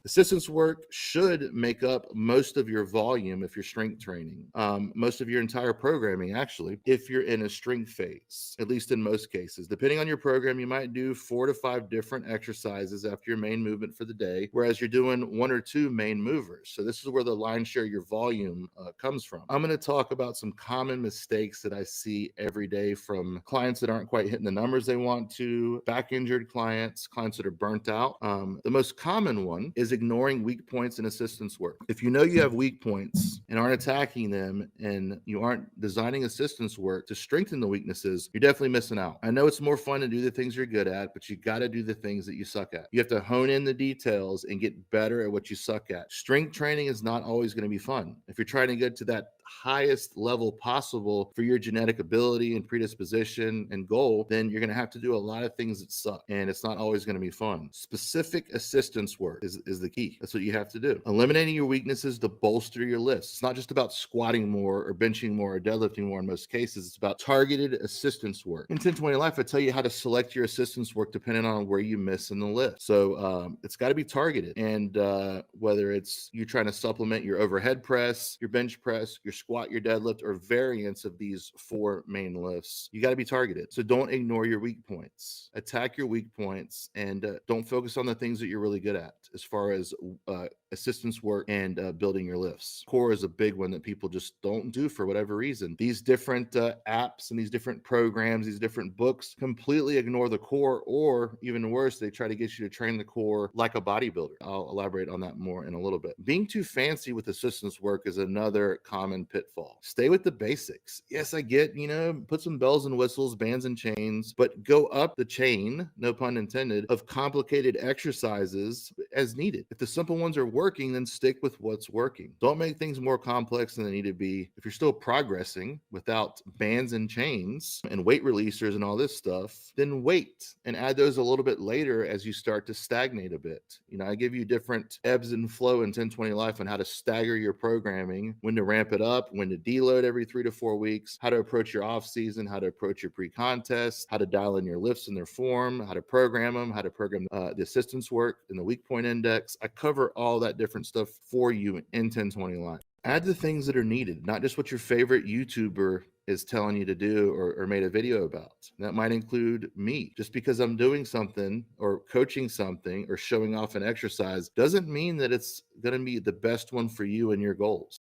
Assistance work should make up most of your volume if you're strength training, most of your entire programming, actually, if you're in a strength phase, at least in most cases. Depending on your program, you might do 4 to 5 different exercises after your main movement for the day, whereas you're doing 1 or 2 main movers. So this is where the lion's share of your volume comes from. I'm going to talk about some common mistakes that I see every day from clients that aren't quite hitting the numbers they want to, back injured clients, clients that are burnt out. The most common one is ignoring weak points in assistance work. If you know you have weak points and aren't attacking them, and you aren't designing assistance work to strengthen the weaknesses, you're definitely missing out. I know it's more fun to do the things you're good at, but you got to do the things that you suck at. You have to hone in the details and get better at what you suck at. Strength training is not always going to be fun. If you're trying to get to that highest level possible for your genetic ability and predisposition and goal, then you're going to have to do a lot of things that suck, and it's not always going to be fun. Specific assistance work is the key. That's what you have to do. Eliminating your weaknesses to bolster your lifts. It's not just about squatting more or benching more or deadlifting more in most cases. It's about targeted assistance work. In 1020 Life, I tell you how to select your assistance work depending on where you miss in the lift. So it's got to be targeted. And whether it's you trying to supplement your overhead press, your bench press, your squat, your deadlift, or variants of these 4 main lifts, you got to be targeted. So don't ignore your weak points. Attack your weak points, and don't focus on the things that you're really good at as far as assistance work and building your lifts. Core is a big one that people just don't do for whatever reason. These different apps and these different programs, these different books completely ignore the core, or even worse, they try to get you to train the core like a bodybuilder. I'll elaborate on that more in a little bit. Being too fancy with assistance work is another common pitfall. Stay with the basics. Yes, I get, put some bells and whistles, bands and chains, but go up the chain, no pun intended, of complicated exercises as needed. If the simple ones are working, then stick with what's working. Don't make things more complex than they need to be. If you're still progressing without bands and chains and weight releasers and all this stuff, then wait and add those a little bit later as you start to stagnate a bit. I give you different ebbs and flow in 1020 Life on how to stagger your programming, when to ramp it up, when to deload every 3 to 4 weeks, how to approach your off season, how to approach your pre-contest, how to dial in your lifts and their form, how to program them, how to program the assistance work and the weak point index. I cover all that different stuff for you in 1020 Life. Add the things that are needed, not just what your favorite YouTuber is telling you to do or made a video about. That might include me. Just because I'm doing something or coaching something or showing off an exercise doesn't mean that it's going to be the best one for you and your goals.